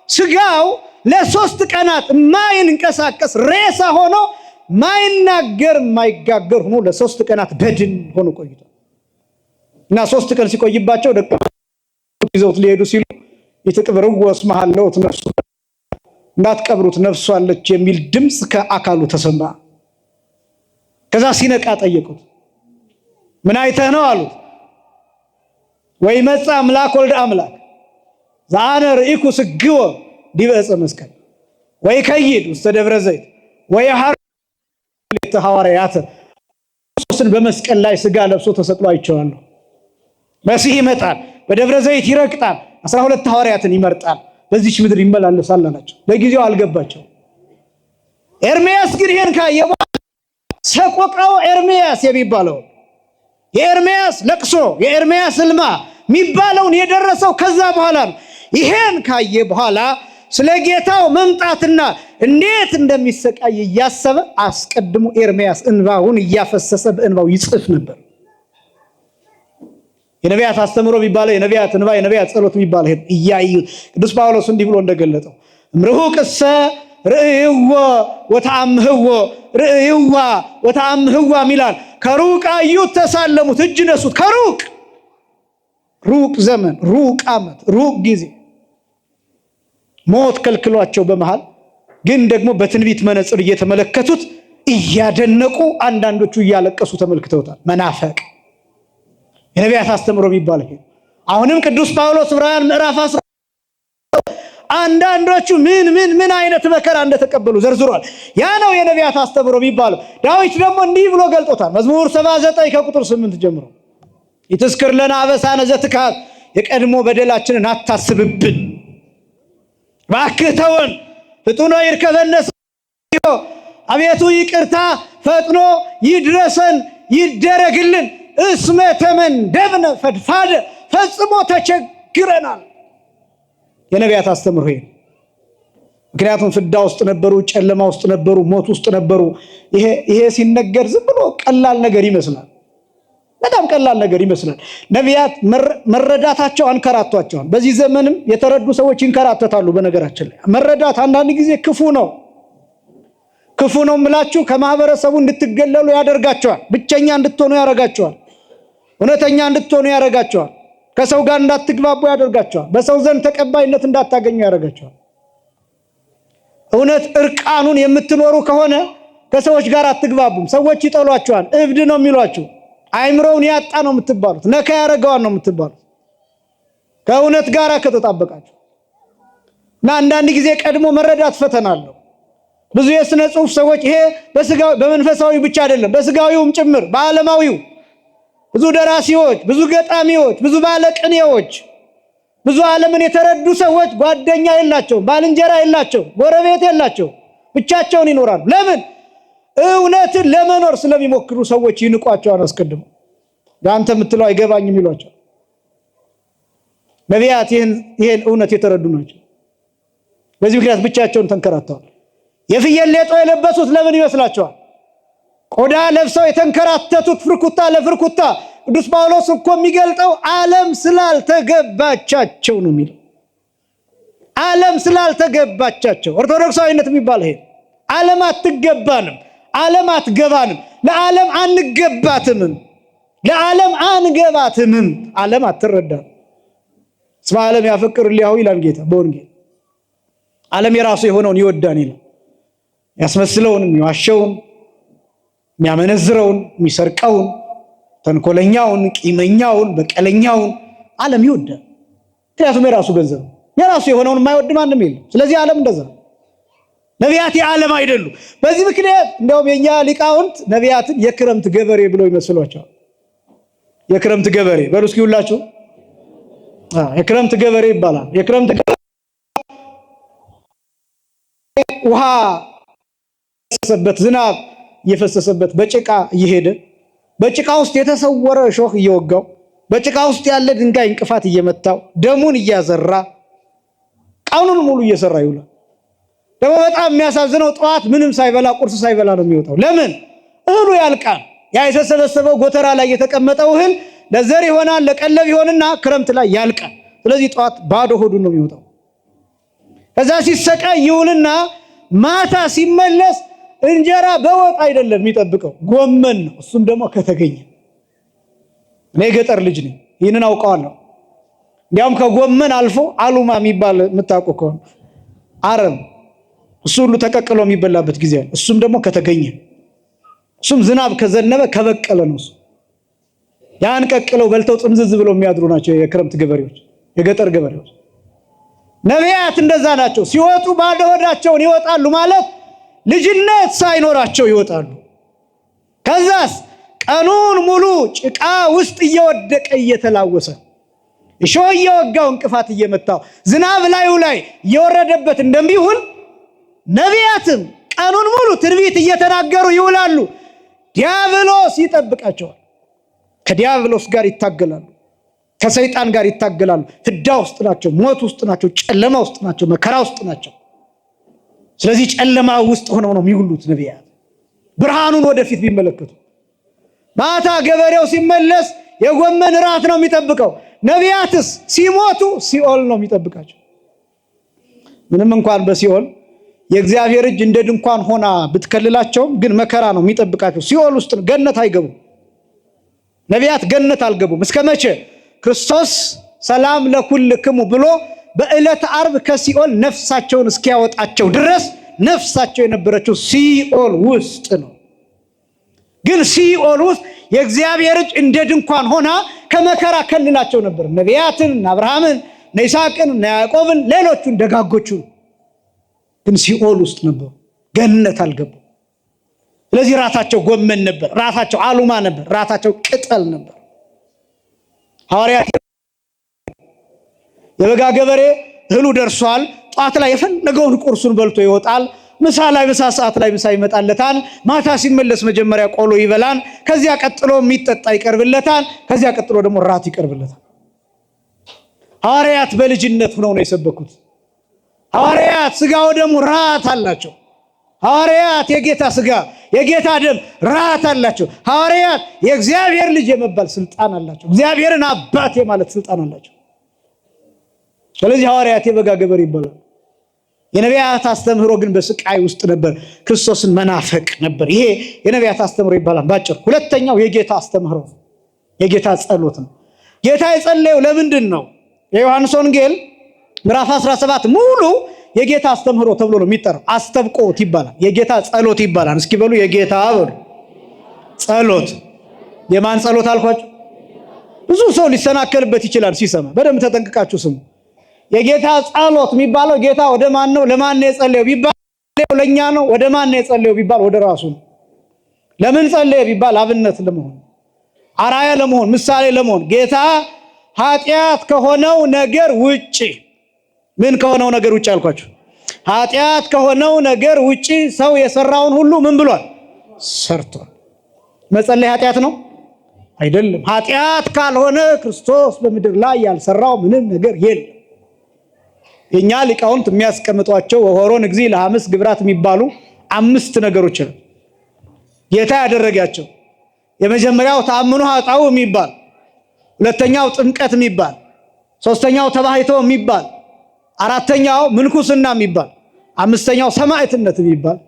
Speaker 1: ስጋው ለ3 ቀናት የማይንቀሳቀስ ሬሳ ሆኖ ማይናገር ማይጋገር ሆኖ ለ3 ቀናት በድን ሆኖ ቆይቷል። እና 3 ቀን ሲቆይባቸው ደቀ ይዘውት ሊሄዱ ሲሉ ይትቀብረው ወስማሃለው ነፍሱ እንዳትቀብሩት ነፍሱ አለች የሚል ድምጽ ከአካሉ ተሰማ። ከዛ ሲነቃ ጠየቁት። ምን አይተህ ነው አሉት። ወይ መጻ አምላክ ወልደ አምላክ ዛነ ርኢኩ ስግወ ዲበ ዕፀ መስቀል ወይ ከይድ ውስተ ደብረ ዘይት ወይ ሐዋርያት ሐዋርያት ክርስቶስን በመስቀል ላይ ስጋ ለብሶ ተሰቅሎ አይቼዋለሁ። መሲህ ይመጣል፣ በደብረ ዘይት ይረግጣል፣ 12 ሐዋርያትን ይመርጣል፣ በዚህች ምድር ይመላለሳል አላቸው። ለጊዜው አልገባቸው። ኤርምያስ ግን ይሄን ካየ ሰቆቃው ኤርምያስ የሚባለው የኤርምያስ ለቅሶ የኤርምያስ ህልማ የሚባለውን የደረሰው ከዛ በኋላ ነው። ይሄን ካየ በኋላ ስለ ጌታው መምጣትና እንዴት እንደሚሰቃይ እያሰበ አስቀድሞ ኤርምያስ እንባውን እያፈሰሰ በእንባው ይጽፍ ነበር። የነቢያት አስተምሮ የሚባለው የነቢያት እንባ የነቢያት ጸሎት የሚባለው እያዩ ቅዱስ ጳውሎስ እንዲህ ብሎ እንደገለጠው እምርሁቅሰ ርእይዎ ወተአምህዎ ርእይዋ ወተአምህዋ ሚላል ከሩቅ አዩት ተሳለሙት እጅ ነሱት። ከሩቅ ሩቅ ዘመን ሩቅ ዓመት ሩቅ ጊዜ ሞት ከልክሏቸው በመሃል ግን ደግሞ በትንቢት መነጽር እየተመለከቱት እያደነቁ አንዳንዶቹ እያለቀሱ ተመልክተውታል። መናፈቅ የነቢያት አስተምሮ የሚባለው አሁንም ቅዱስ ጳውሎስ ዕብራውያን ምዕራፍ 10 አንዳንዶቹ ምን አይነት መከራ እንደተቀበሉ ዘርዝሯል። ያ ነው የነቢያት አስተምሮ የሚባለው። ዳዊት ደግሞ እንዲህ ብሎ ገልጦታል። መዝሙር 79 ከቁጥር 8 ጀምሮ ይትዝክር ለነ አበሳነ ዘትካት፣ የቀድሞ በደላችንን አታስብብን፣ እባክህ ተወን። ፍጡነ ይርከበነ አቤቱ ይቅርታ ፈጥኖ ይድረሰን ይደረግልን። እስመ ተመንደብነ ፈድፋደ፣ ፈጽሞ ተቸግረናል። የነቢያት አስተምሮ ይሄ። ምክንያቱም ፍዳ ውስጥ ነበሩ፣ ጨለማ ውስጥ ነበሩ፣ ሞት ውስጥ ነበሩ። ይሄ ሲነገር ዝም ብሎ ቀላል ነገር ይመስላል። በጣም ቀላል ነገር ይመስላል። ነቢያት መረዳታቸው አንከራቷቸዋል። በዚህ ዘመንም የተረዱ ሰዎች ይንከራተታሉ። በነገራችን ላይ መረዳት አንዳንድ ጊዜ ክፉ ነው። ክፉ ነው የምላችሁ ከማህበረሰቡ እንድትገለሉ ያደርጋቸዋል። ብቸኛ እንድትሆኑ ያደርጋቸዋል። እውነተኛ እንድትሆኑ ያደርጋቸዋል። ከሰው ጋር እንዳትግባቡ ያደርጋቸዋል። በሰው ዘንድ ተቀባይነት እንዳታገኙ ያደርጋቸዋል። እውነት እርቃኑን የምትኖሩ ከሆነ ከሰዎች ጋር አትግባቡም። ሰዎች ይጠሏቸዋል። እብድ ነው የሚሏችሁ። አይምሮውን ያጣ ነው የምትባሉት። ነካ ያረጋዋል ነው የምትባሉት ከእውነት ጋር ከተጣበቃችሁ። እና አንዳንድ ጊዜ ቀድሞ መረዳት ፈተና አለው። ብዙ የሥነ ጽሑፍ ሰዎች ይሄ በመንፈሳዊ ብቻ አይደለም በስጋዊውም ጭምር በዓለማዊው ብዙ ደራሲዎች፣ ብዙ ገጣሚዎች፣ ብዙ ባለቅኔዎች፣ ብዙ ዓለምን የተረዱ ሰዎች ጓደኛ የላቸው፣ ባልንጀራ የላቸው፣ ጎረቤት የላቸው፣ ብቻቸውን ይኖራሉ። ለምን? እውነትን ለመኖር ስለሚሞክሩ ሰዎች ይንቋቸዋል። አስቀድሞ ያንተ የምትለው አይገባኝም ይሏቸው። ነቢያት ይሄን እውነት የተረዱ ናቸው። በዚህ ምክንያት ብቻቸውን ተንከራተዋል። የፍየል ሌጦ የለበሱት ለምን ይመስላችኋል? ቆዳ ለብሰው የተንከራተቱት ፍርኩታ ለፍርኩታ። ቅዱስ ጳውሎስ እኮ የሚገልጠው ዓለም ስላልተገባቻቸው ነው የሚለው። ዓለም ስላልተገባቻቸው። ኦርቶዶክሳዊነት የሚባል ይሄ ዓለም አትገባንም፣ ዓለም አትገባንም፣ ለዓለም አንገባትምም፣ ለዓለም አንገባትምም። ዓለም አትረዳም። እስመ ዓለም ያፈቅር ሊያው ይላል ጌታ በወንጌል። ዓለም የራሱ የሆነውን ይወዳን ይላል። ያስመስለውን፣ የሚዋሸውን፣ የሚያመነዝረውን፣ የሚሰርቀውን፣ ተንኮለኛውን፣ ቂመኛውን፣ በቀለኛውን ዓለም ይወዳል። ምክንያቱም የራሱ ገንዘብ ነው። የራሱ የሆነውን የማይወድ ማንም የለም። ስለዚህ ዓለም እንደዛ ነው። ነቢያት የዓለም አይደሉም። በዚህ ምክንያት እንደውም የኛ ሊቃውንት ነቢያትን የክረምት ገበሬ ብለው ይመስሏቸዋል። የክረምት ገበሬ በሉ እስኪ ሁላችሁ። የክረምት ገበሬ ይባላል። የክረምት ገበሬ ውሃ የፈሰሰበት ዝናብ እየፈሰሰበት በጭቃ እየሄደ በጭቃ ውስጥ የተሰወረ እሾህ እየወጋው በጭቃ ውስጥ ያለ ድንጋይ እንቅፋት እየመታው ደሙን እያዘራ ቀኑን ሙሉ እየሰራ ይውላል። ደግሞ በጣም የሚያሳዝነው ጠዋት ምንም ሳይበላ ቁርስ ሳይበላ ነው የሚወጣው። ለምን? እህሉ ያልቃል። ያ የተሰበሰበው ጎተራ ላይ የተቀመጠው እህል ለዘር ይሆናል፣ ለቀለብ ይሆንና ክረምት ላይ ያልቃል። ስለዚህ ጠዋት ባዶ ሆዱን ነው የሚወጣው። ከዛ ሲሰቃይ ይውልና ማታ ሲመለስ እንጀራ በወጥ አይደለም የሚጠብቀው፣ ጎመን ነው። እሱም ደግሞ ከተገኘ። እኔ ገጠር ልጅ ነኝ፣ ይህንን አውቀዋለሁ። እንዲያውም ከጎመን አልፎ አሉማ የሚባል የምታውቁ ከሆነ አረም፣ እሱ ሁሉ ተቀቅሎ የሚበላበት ጊዜ አለ። እሱም ደግሞ ከተገኘ፣ እሱም ዝናብ ከዘነበ ከበቀለ ነው። እሱ ያን ቀቅለው በልተው ጥምዝዝ ብለው የሚያድሩ ናቸው የክረምት ገበሬዎች፣ የገጠር ገበሬዎች። ነቢያት እንደዛ ናቸው። ሲወጡ ባዶ ሆዳቸውን ይወጣሉ ማለት ልጅነት ሳይኖራቸው ይወጣሉ። ከዛስ ቀኑን ሙሉ ጭቃ ውስጥ እየወደቀ እየተላወሰ እሾህ እየወጋው እንቅፋት እየመታው ዝናብ ላዩ ላይ እየወረደበት እንደሚውል ነቢያትም ቀኑን ሙሉ ትንቢት እየተናገሩ ይውላሉ። ዲያብሎስ ይጠብቃቸዋል። ከዲያብሎስ ጋር ይታገላሉ፣ ከሰይጣን ጋር ይታገላሉ። ፍዳ ውስጥ ናቸው፣ ሞት ውስጥ ናቸው፣ ጨለማ ውስጥ ናቸው፣ መከራ ውስጥ ናቸው። ስለዚህ ጨለማ ውስጥ ሆነው ነው የሚውሉት ነቢያት። ብርሃኑን ወደፊት ቢመለከቱ። ማታ ገበሬው ሲመለስ የጎመን ራት ነው የሚጠብቀው። ነቢያትስ ሲሞቱ ሲኦል ነው የሚጠብቃቸው። ምንም እንኳን በሲኦል የእግዚአብሔር እጅ እንደ ድንኳን ሆና ብትከልላቸውም ግን መከራ ነው የሚጠብቃቸው። ሲኦል ውስጥ ገነት አይገቡም። ነቢያት ገነት አልገቡም። እስከ መቼ? ክርስቶስ ሰላም ለኩልክሙ ብሎ በዕለተ ዓርብ ከሲኦል ነፍሳቸውን እስኪያወጣቸው ድረስ ነፍሳቸው የነበረችው ሲኦል ውስጥ ነው። ግን ሲኦል ውስጥ የእግዚአብሔር እጅ እንደ ድንኳን ሆና ከመከራ ከልላቸው ነበር። ነቢያትን፣ አብርሃምን፣ ይስሐቅን፣ ያዕቆብን፣ ሌሎቹን ደጋጎቹን ግን ሲኦል ውስጥ ነበሩ፣ ገነት አልገቡ። ስለዚህ ራሳቸው ጎመን ነበር፣ ራሳቸው አሉማ ነበር፣ ራሳቸው ቅጠል ነበር። ሐዋርያት የበጋ ገበሬ እህሉ ደርሷል፣ ጧት ላይ የፈለገውን ቁርሱን በልቶ ይወጣል። ምሳ ሰዓት ላይ ምሳ ይመጣለታል። ማታ ሲመለስ መጀመሪያ ቆሎ ይበላል። ከዚያ ቀጥሎ የሚጠጣ ይቀርብለታል። ከዚያ ቀጥሎ ደግሞ ራት ይቀርብለታል። ሐዋርያት በልጅነት ሆነው ነው የሰበኩት። ሐዋርያት ስጋው ደሙ ራት አላቸው። ሐዋርያት የጌታ ስጋ የጌታ ደም ራት አላቸው። ሐዋርያት የእግዚአብሔር ልጅ የመባል ስልጣን አላቸው። እግዚአብሔርን አባት የማለት ስልጣን አላቸው። ስለዚህ ሐዋርያት የበጋ ገበሬ ይባላል። የነቢያት አስተምህሮ ግን በስቃይ ውስጥ ነበር። ክርስቶስን መናፈቅ ነበር። ይሄ የነቢያት አስተምህሮ ይባላል ባጭሩ። ሁለተኛው የጌታ አስተምህሮ የጌታ ጸሎት ነው። ጌታ የጸለየው ለምንድን ነው? የዮሐንስ ወንጌል ምዕራፍ 17 ሙሉ የጌታ አስተምህሮ ተብሎ ነው የሚጠራው። አስተብቆት ይባላል፣ የጌታ ጸሎት ይባላል። እስኪ በሉ የጌታ ጸሎት። የማን ጸሎት አልኳችሁ? ብዙ ሰው ሊሰናከልበት ይችላል ሲሰማ። በደንብ ተጠንቅቃችሁ ስሙ። የጌታ ጸሎት የሚባለው ጌታ ወደ ማን ነው ለማን ነው የጸለየው ቢባል ለኛ ነው። ወደ ማን ነው የጸለየው ቢባል ወደ ራሱ ነው። ለምን ጸለየ ቢባል አብነት ለመሆን፣ አራያ ለመሆን፣ ምሳሌ ለመሆን። ጌታ ኃጢአት ከሆነው ነገር ውጪ ምን ከሆነው ነገር ውጪ አልኳችሁ? ኃጢአት ከሆነው ነገር ውጪ ሰው የሰራውን ሁሉ ምን ብሏል? ሰርቷል። መጸለይ ኃጢአት ነው አይደለም። ኃጢአት ካልሆነ ክርስቶስ በምድር ላይ ያልሰራው ምንም ነገር የለም። የኛ ሊቃውንት የሚያስቀምጧቸው ወሆሮን እግዚእ ለሐምስ ግብራት የሚባሉ 5 ነገሮች ነው ጌታ ያደረጋቸው። የመጀመሪያው ተአምኖ ኃጣው የሚባል፣ ሁለተኛው ጥምቀት የሚባል፣ ሶስተኛው ተባሂቶ የሚባል፣ አራተኛው ምንኩስና የሚባል፣ አምስተኛው ሰማዕትነት የሚባል።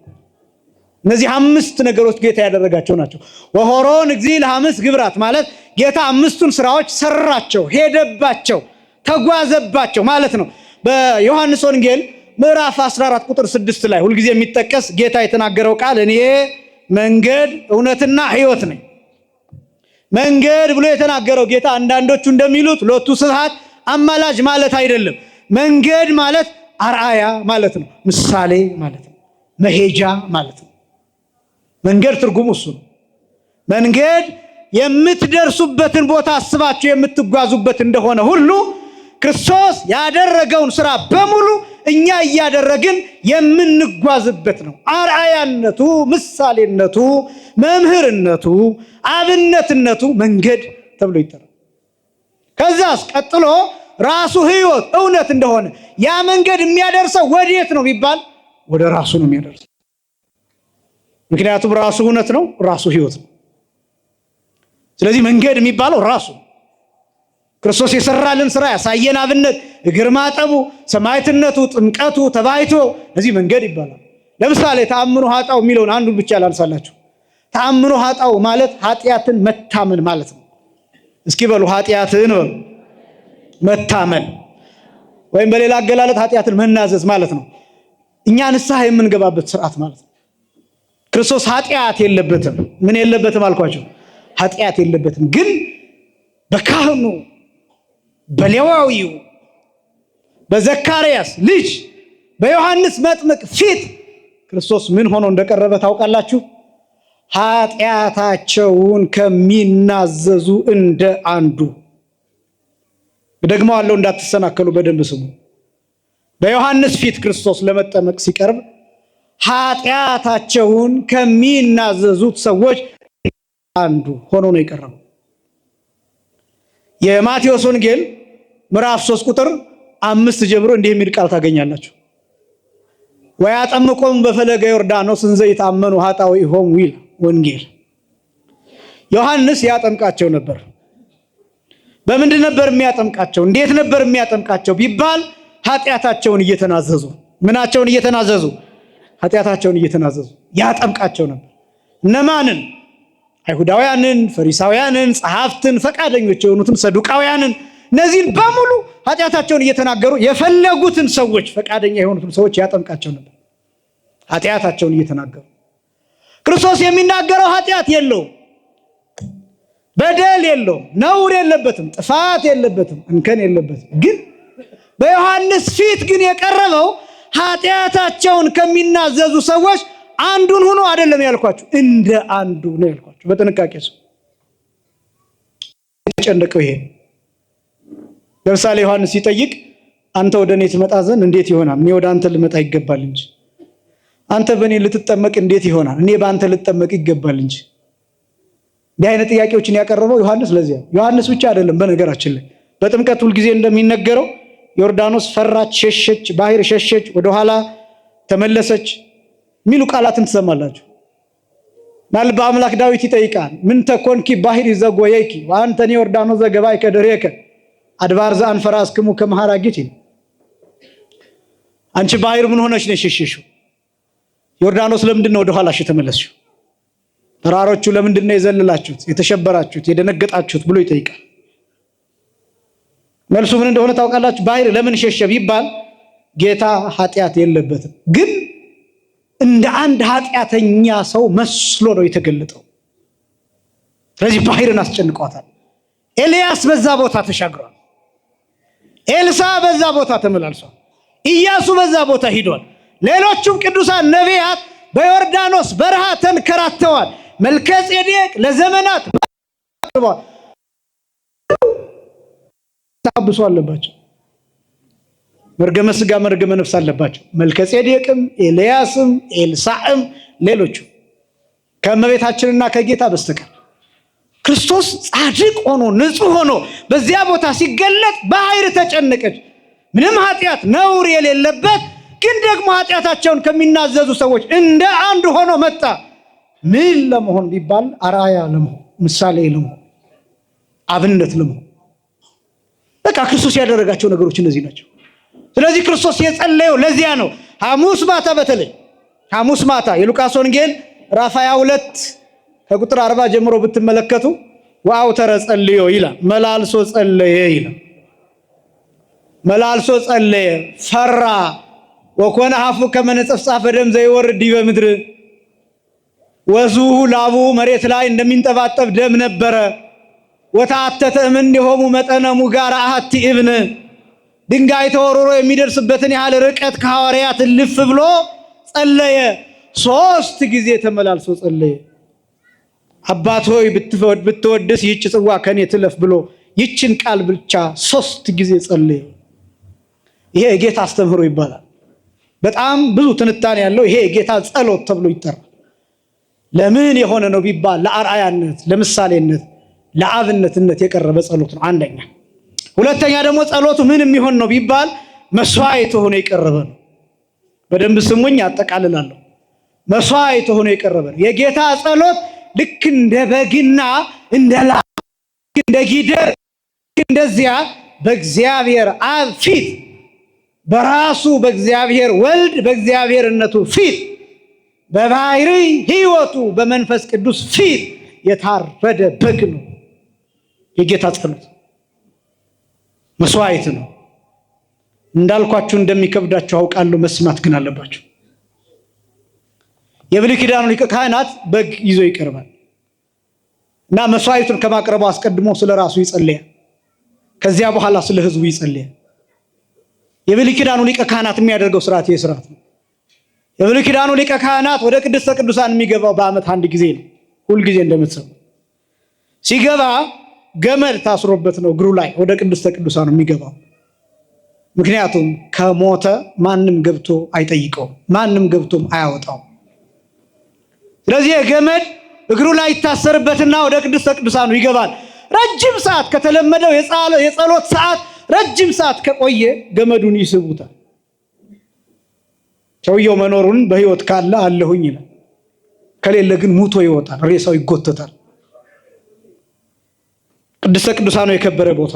Speaker 1: እነዚህ 5 ነገሮች ጌታ ያደረጋቸው ናቸው። ወሆሮን እግዚእ ለሐምስ ግብራት ማለት ጌታ 5ቱን ስራዎች ሰራቸው፣ ሄደባቸው፣ ተጓዘባቸው ማለት ነው። በዮሐንስ ወንጌል ምዕራፍ 14 ቁጥር 6 ላይ ሁልጊዜ የሚጠቀስ ጌታ የተናገረው ቃል እኔ መንገድ እውነትና ሕይወት ነኝ። መንገድ ብሎ የተናገረው ጌታ አንዳንዶቹ እንደሚሉት ሎቱ ስብሐት አማላጅ ማለት አይደለም። መንገድ ማለት አርአያ ማለት ነው፣ ምሳሌ ማለት ነው፣ መሄጃ ማለት ነው። መንገድ ትርጉሙ እሱ ነው። መንገድ የምትደርሱበትን ቦታ አስባችሁ የምትጓዙበት እንደሆነ ሁሉ ክርስቶስ ያደረገውን ስራ በሙሉ እኛ እያደረግን የምንጓዝበት ነው። አርአያነቱ፣ ምሳሌነቱ፣ መምህርነቱ፣ አብነትነቱ መንገድ ተብሎ ይጠራል። ከዛስ ቀጥሎ ራሱ ሕይወት እውነት እንደሆነ ያ መንገድ የሚያደርሰው ወዴት ነው ቢባል ወደ ራሱ ነው የሚያደርሰው። ምክንያቱም ራሱ እውነት ነው፣ ራሱ ሕይወት ነው። ስለዚህ መንገድ የሚባለው ራሱ ክርስቶስ የሰራልን ስራ ያሳየን አብነት፣ እግር ማጠቡ፣ ሰማዕትነቱ፣ ጥምቀቱ፣ ተባይቶ እዚህ መንገድ ይባላል። ለምሳሌ ተአምኖ ኃጣው የሚለውን አንዱን ብቻ ላንሳላችሁ። ተአምኖ ኃጣው ማለት ኃጢአትን መታመን ማለት ነው። እስኪ በሉ ኃጢአትን በሉ መታመን፣ ወይም በሌላ አገላለጥ ኃጢአትን መናዘዝ ማለት ነው። እኛ ንስሐ የምንገባበት ስርዓት ማለት ነው። ክርስቶስ ኃጢአት የለበትም። ምን የለበትም አልኳቸው? ኃጢአት የለበትም። ግን በካህኑ በሌዋዊው በዘካርያስ ልጅ በዮሐንስ መጥምቅ ፊት ክርስቶስ ምን ሆኖ እንደቀረበ ታውቃላችሁ? ኃጢአታቸውን ከሚናዘዙ እንደ አንዱ። ደግሞ አለው እንዳትሰናከሉ በደንብ ስሙ። በዮሐንስ ፊት ክርስቶስ ለመጠመቅ ሲቀርብ ኃጢአታቸውን ከሚናዘዙት ሰዎች አንዱ ሆኖ ነው የቀረበው። የማቴዎስ ወንጌል ምዕራፍ 3 ቁጥር 5 ጀምሮ እንዲህ የሚል ቃል ታገኛላችሁ። ወያጠምቆሙ በፈለገ ዮርዳኖስ እንዘ ይታመኑ ኃጣውኢሆሙ ይል ወንጌል። ዮሐንስ ያጠምቃቸው ነበር። በምንድን ነበር የሚያጠምቃቸው? እንዴት ነበር የሚያጠምቃቸው ቢባል ኃጢአታቸውን እየተናዘዙ። ምናቸውን እየተናዘዙ? ኃጢአታቸውን እየተናዘዙ ያጠምቃቸው ነበር። እነማንን? አይሁዳውያንን፣ ፈሪሳውያንን፣ ጸሐፍትን፣ ፈቃደኞች የሆኑትን ሰዱቃውያንን፣ እነዚህን በሙሉ ኃጢአታቸውን እየተናገሩ የፈለጉትን ሰዎች፣ ፈቃደኛ የሆኑትን ሰዎች ያጠምቃቸው ነበር። ኃጢአታቸውን እየተናገሩ። ክርስቶስ የሚናገረው ኃጢአት የለውም፣ በደል የለውም፣ ነውር የለበትም፣ ጥፋት የለበትም፣ እንከን የለበትም። ግን በዮሐንስ ፊት ግን የቀረበው ኃጢአታቸውን ከሚናዘዙ ሰዎች አንዱን ሆኖ አይደለም ያልኳችሁ፣ እንደ አንዱ ነው ያልኳችሁ። በጥንቃቄ ሰው ተጨነቀው። ይሄ ለምሳሌ ዮሐንስ ሲጠይቅ አንተ ወደ እኔ ትመጣ ዘንድ እንዴት ይሆናል? እኔ ወደ አንተ ልመጣ ይገባል እንጂ። አንተ በእኔ ልትጠመቅ እንዴት ይሆናል? እኔ በአንተ ልትጠመቅ ይገባል እንጂ። እንዲህ አይነት ጥያቄዎችን ያቀረበው ዮሐንስ ለዚያ ዮሐንስ ብቻ አይደለም። በነገራችን ላይ በጥምቀት ሁል ጊዜ እንደሚነገረው ዮርዳኖስ ፈራች፣ ሸሸች፣ ባህር ሸሸች፣ ወደኋላ ተመለሰች ሚሉ ቃላትን ትሰማላችሁ። ናልባ አምላክ ዳዊት ይጠይቃል፣ ምን ተኮንኪ ባህር ይዘጎየኪ ወአንተኒ ዮርዳኖስ ዘገባይ ከደረከ አድባር ዘአንፈራስክሙ ከመሃራጊት። አንቺ ባህር ምን ሆነሽ ነሽ የሸሸሽው? ዮርዳኖስ ለምንድን ነው ወደኋላሽ የተመለስሽው? ተራሮቹ ለምንድን ነው የዘለላችሁት፣ የተሸበራችሁት፣ የደነገጣችሁት ብሎ ይጠይቃል። መልሱ ምን እንደሆነ ታውቃላችሁ? ባህር ለምን ሸሸ ቢባል ጌታ ኃጢአት የለበትም፣ ግን እንደ አንድ ኃጢአተኛ ሰው መስሎ ነው የተገለጠው። ስለዚህ ባህርን አስጨንቋታል። ኤልያስ በዛ ቦታ ተሻግሯል። ኤልሳ በዛ ቦታ ተመላልሷል። ኢያሱ በዛ ቦታ ሂዷል። ሌሎቹም ቅዱሳን ነቢያት በዮርዳኖስ በረሃ ተንከራተዋል። መልከጼዴቅ ለዘመናት ታብሶ አለባቸው። መርገመ ሥጋ መርገመ ነፍስ አለባቸው። መልከጼዴቅም፣ ኤልያስም፣ ኤልሳዕም ሌሎቹ ከእመቤታችንና ከጌታ በስተቀር። ክርስቶስ ጻድቅ ሆኖ ንጹሕ ሆኖ በዚያ ቦታ ሲገለጥ ባህር ተጨነቀች። ምንም ኃጢአት ነውር የሌለበት ግን ደግሞ ኃጢአታቸውን ከሚናዘዙ ሰዎች እንደ አንድ ሆኖ መጣ። ምን ለመሆን ቢባል አርአያ ለመሆን፣ ምሳሌ ለመሆን፣ አብነት ለመሆን። በቃ ክርስቶስ ያደረጋቸው ነገሮች እነዚህ ናቸው። ስለዚህ ክርስቶስ የጸለየው ለዚያ ነው። ሐሙስ ማታ፣ በተለይ ሐሙስ ማታ የሉቃስ ወንጌል ምዕራፍ 22 ከቁጥር 40 ጀምሮ ብትመለከቱ ወአውተረ ጸልዮ ይላል። መላልሶ ጸለየ ይላል። መላልሶ ጸለየ፣ ፈራ። ወኮነ ሀፉ ከመነጸፍጻፈ ደም ዘይወርድ ዲበ ምድር፣ ወዙሁ ላቡ መሬት ላይ እንደሚንጠባጠብ ደም ነበረ። ወታተተ እምኔሆሙ መጠነ ሙጋራ አሐቲ እብን፣ ድንጋይ ተወርውሮ የሚደርስበትን ያህል ርቀት ከሐዋርያት እልፍ ብሎ ጸለየ። 3 ጊዜ ተመላልሶ ጸለየ። አባት ሆይ ብትወድስ ይህች ጽዋ ከኔ ትለፍ ብሎ ይችን ቃል ብቻ 3 ጊዜ ጸለየ። ይሄ የጌታ አስተምህሮ ይባላል። በጣም ብዙ ትንታኔ ያለው ይሄ የጌታ ጸሎት ተብሎ ይጠራል። ለምን የሆነ ነው ቢባል ለአርአያነት፣ ለምሳሌነት፣ ለአብነትነት የቀረበ ጸሎት ነው አንደኛ። ሁለተኛ ደግሞ ጸሎቱ ምን የሚሆን ነው ቢባል መስዋዕት ሆኖ የቀረበ ነው። በደንብ ስሙኝ፣ አጠቃልላለሁ። መስዋዕት ሆኖ የቀረበ ነው። የጌታ ጸሎት ልክ እንደ በግና እንደ ላም እንደ ጊደር እንደዚያ በእግዚአብሔር አብ ፊት በራሱ በእግዚአብሔር ወልድ በእግዚአብሔርነቱ ፊት በባህሪ ሕይወቱ በመንፈስ ቅዱስ ፊት የታረደ በግ ነው። የጌታ ጸሎት መስዋዕት ነው። እንዳልኳችሁ እንደሚከብዳችሁ አውቃለሁ፣ መስማት ግን አለባችሁ። የብሉይ ኪዳኑ ሊቀ ካህናት በግ ይዞ ይቀርባል እና መስዋዕቱን ከማቅረቡ አስቀድሞ ስለ ራሱ ይጸልያል። ከዚያ በኋላ ስለ ሕዝቡ ይጸልያል። የብሉይ ኪዳኑ ሊቀ ካህናት የሚያደርገው ስርዓት ይህ ስርዓት ነው። የብሉይ ኪዳኑ ሊቀ ካህናት ወደ ቅድስተ ቅዱሳን የሚገባው በዓመት አንድ ጊዜ ነው። ሁልጊዜ እንደምትሰሙ ሲገባ ገመድ ታስሮበት ነው እግሩ ላይ ወደ ቅድስተ ቅዱሳን የሚገባው። ምክንያቱም ከሞተ ማንም ገብቶ አይጠይቀውም፣ ማንም ገብቶም አያወጣው። ስለዚህ ገመድ እግሩ ላይ ይታሰርበትና ወደ ቅድስተ ቅዱሳኑ ይገባል። ረጅም ሰዓት ከተለመደው የጸሎት ሰዓት ረጅም ሰዓት ከቆየ ገመዱን ይስቡታል። ሰውየው መኖሩን በሕይወት ካለ አለሁኝ ይላል፣ ከሌለ ግን ሙቶ ይወጣል፣ ሬሳው ይጎተታል። ቅድስተ ቅዱሳኑ የከበረ ቦታ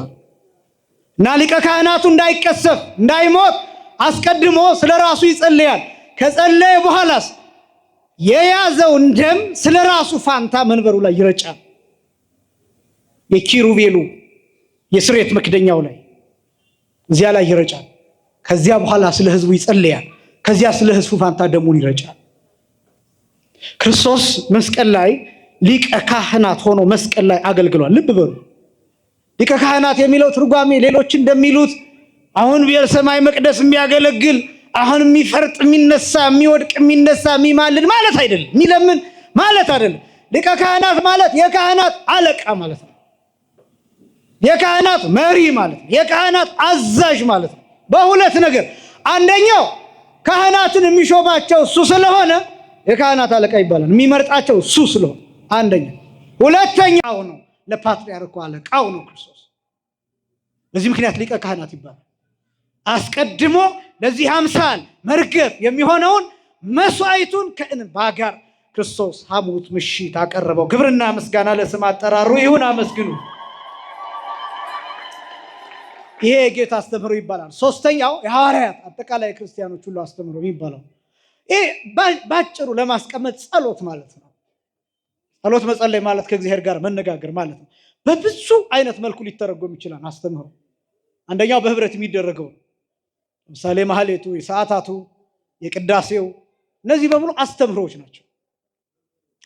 Speaker 1: እና ሊቀ ካህናቱ እንዳይቀሰፍ እንዳይሞት አስቀድሞ ስለ ራሱ ይጸልያል። ከጸለየ በኋላስ የያዘውን ደም ስለ ራሱ ፋንታ መንበሩ ላይ ይረጫል። የኪሩቤሉ የስርየት መክደኛው ላይ እዚያ ላይ ይረጫል። ከዚያ በኋላ ስለ ሕዝቡ ይጸልያል። ከዚያ ስለ ሕዝቡ ፋንታ ደሙን ይረጫል። ክርስቶስ መስቀል ላይ ሊቀ ካህናት ሆኖ መስቀል ላይ አገልግሏል። ልብ በሉ። ሊቀ ካህናት የሚለው ትርጓሜ ሌሎች እንደሚሉት አሁን በሰማይ መቅደስ የሚያገለግል አሁን የሚፈርጥ የሚነሳ የሚወድቅ የሚነሳ የሚማልድ ማለት አይደለም። የሚለምን ማለት አይደለም። ሊቀ ካህናት ማለት የካህናት አለቃ ማለት ነው። የካህናት መሪ ማለት ነው። የካህናት አዛዥ ማለት ነው። በሁለት ነገር፣ አንደኛው ካህናትን የሚሾማቸው እሱ ስለሆነ የካህናት አለቃ ይባላል። የሚመርጣቸው እሱ ስለሆነ አንደኛው። ሁለተኛው ነው ለፓትርያርኩ አለቃው ነው ክርስቶስ። በዚህ ምክንያት ሊቀ ካህናት ይባላል። አስቀድሞ ለዚህ አምሳል መርገፍ የሚሆነውን መስዋዕቱን ከእንባ ጋር ክርስቶስ ሐሙስ ምሽት አቀረበው። ክብርና ምስጋና ለስም አጠራሩ ይሁን፣ አመስግኑ። ይሄ የጌታ አስተምህሮ ይባላል። ሶስተኛው የሐዋርያት አጠቃላይ ክርስቲያኖች ሁሉ አስተምህሮ የሚባለው ይሄ ባጭሩ ለማስቀመጥ ጸሎት ማለት ነው። ጸሎት መጸለይ ማለት ከእግዚአብሔር ጋር መነጋገር ማለት ነው። በብዙ አይነት መልኩ ሊተረጎም ይችላል አስተምህሮ። አንደኛው በህብረት የሚደረገው ለምሳሌ ማህሌቱ፣ የሰዓታቱ፣ የቅዳሴው እነዚህ በሙሉ አስተምህሮዎች ናቸው።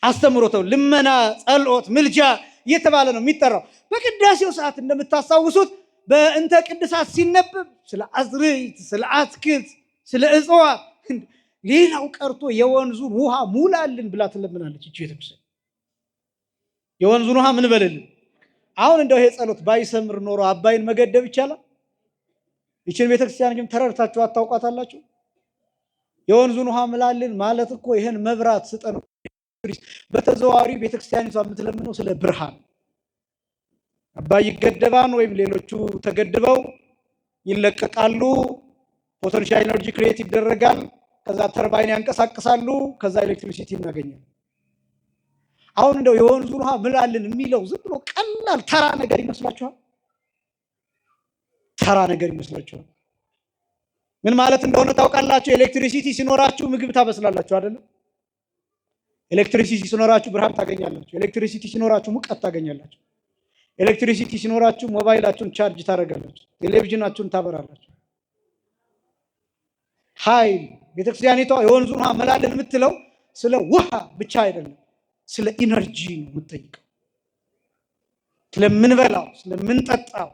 Speaker 1: አስተምህሮተው ልመና፣ ጸሎት፣ ምልጃ እየተባለ ነው የሚጠራው። በቅዳሴው ሰዓት እንደምታስታውሱት በእንተ ቅድሳት ሲነበብ ስለ አዝርዕት፣ ስለ አትክልት፣ ስለ እጽዋት ሌላው ቀርቶ የወንዙን ውሃ ሙላልን ብላ ትለምናለች። እቺ ቤተክርስቲያን የወንዙን ውሃ ምን በልልን። አሁን እንደው ይሄ ጸሎት ባይሰምር ኖሮ አባይን መገደብ ይቻላል? ይችን ቤተክርስቲያን ግን ተረድታችሁ አታውቋታላችሁ? የወንዙን ውሃ ምላልን ማለት እኮ ይሄን መብራት ስጠን። በተዘዋዋሪ ቤተክርስቲያኒቷ የምትለምነው ስለ ብርሃን። አባይ ይገደባን ወይም ሌሎቹ ተገድበው ይለቀቃሉ። ፖቴንሻል ኤነርጂ ክሬት ይደረጋል። ከዛ ተርባይን ያንቀሳቅሳሉ። ከዛ ኤሌክትሪሲቲ እናገኛለን። አሁን እንደው የወንዙን ውሃ ምላልን የሚለው ዝም ብሎ ቀላል ተራ ነገር ይመስላችኋል? ተራ ነገር ይመስላችኋል? ምን ማለት እንደሆነ ታውቃላችሁ? ኤሌክትሪሲቲ ሲኖራችሁ ምግብ ታበስላላችሁ አይደለም? ኤሌክትሪሲቲ ሲኖራችሁ ብርሃን ታገኛላችሁ። ኤሌክትሪሲቲ ሲኖራችሁ ሙቀት ታገኛላችሁ። ኤሌክትሪሲቲ ሲኖራችሁ ሞባይላችሁን ቻርጅ ታደርጋላችሁ። ቴሌቪዥናችሁን ታበራላችሁ። ኃይል ቤተክርስቲያኒቷ የወንዙን ውሃ መላልን የምትለው ስለ ውሃ ብቻ አይደለም፣ ስለ ኢነርጂ ነው የምትጠይቀው። ስለምንበላው፣ ስለምንጠጣው፣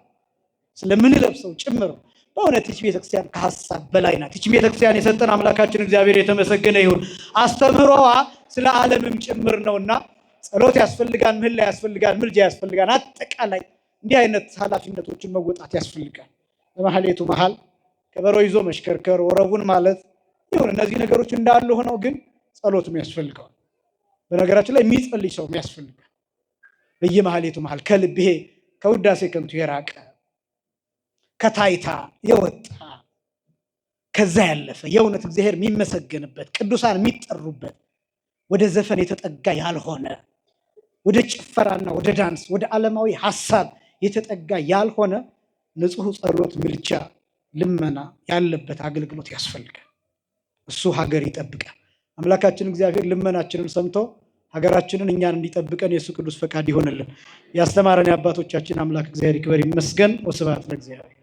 Speaker 1: ስለምንለብሰው ጭምር። በእውነት ይህች ቤተክርስቲያን ከሀሳብ በላይ ናት። ይህች ቤተክርስቲያን የሰጠን አምላካችን እግዚአብሔር የተመሰገነ ይሁን። አስተምህሮዋ ስለ ዓለምም ጭምር ነውና ጸሎት ያስፈልጋል፣ ምህላ ያስፈልጋል፣ ምልጃ ያስፈልጋል። አጠቃላይ እንዲህ አይነት ኃላፊነቶችን መወጣት ያስፈልጋል። በማህሌቱ መሃል ከበሮ ይዞ መሽከርከር፣ ወረቡን ማለት ይሁን። እነዚህ ነገሮች እንዳሉ ሆነው ግን ጸሎትም ያስፈልገዋል። በነገራችን ላይ የሚጸልይ ሰው ያስፈልጋል። በየማህሌቱ መሃል ከልብ ይሄ ከውዳሴ ከንቱ የራቀ ከታይታ የወጣ ከዛ ያለፈ የእውነት እግዚአብሔር የሚመሰገንበት ቅዱሳን የሚጠሩበት ወደ ዘፈን የተጠጋ ያልሆነ ወደ ጭፈራና ወደ ዳንስ ወደ ዓለማዊ ሐሳብ የተጠጋ ያልሆነ ንጹሕ ጸሎት፣ ምልጃ፣ ልመና ያለበት አገልግሎት ያስፈልጋል። እሱ ሀገር ይጠብቃል። አምላካችን እግዚአብሔር ልመናችንን ሰምቶ ሀገራችንን እኛን እንዲጠብቀን የእሱ ቅዱስ ፈቃድ ይሆንልን። ያስተማረን የአባቶቻችን አምላክ እግዚአብሔር ይክበር ይመስገን። ወስብሐት ለእግዚአብሔር።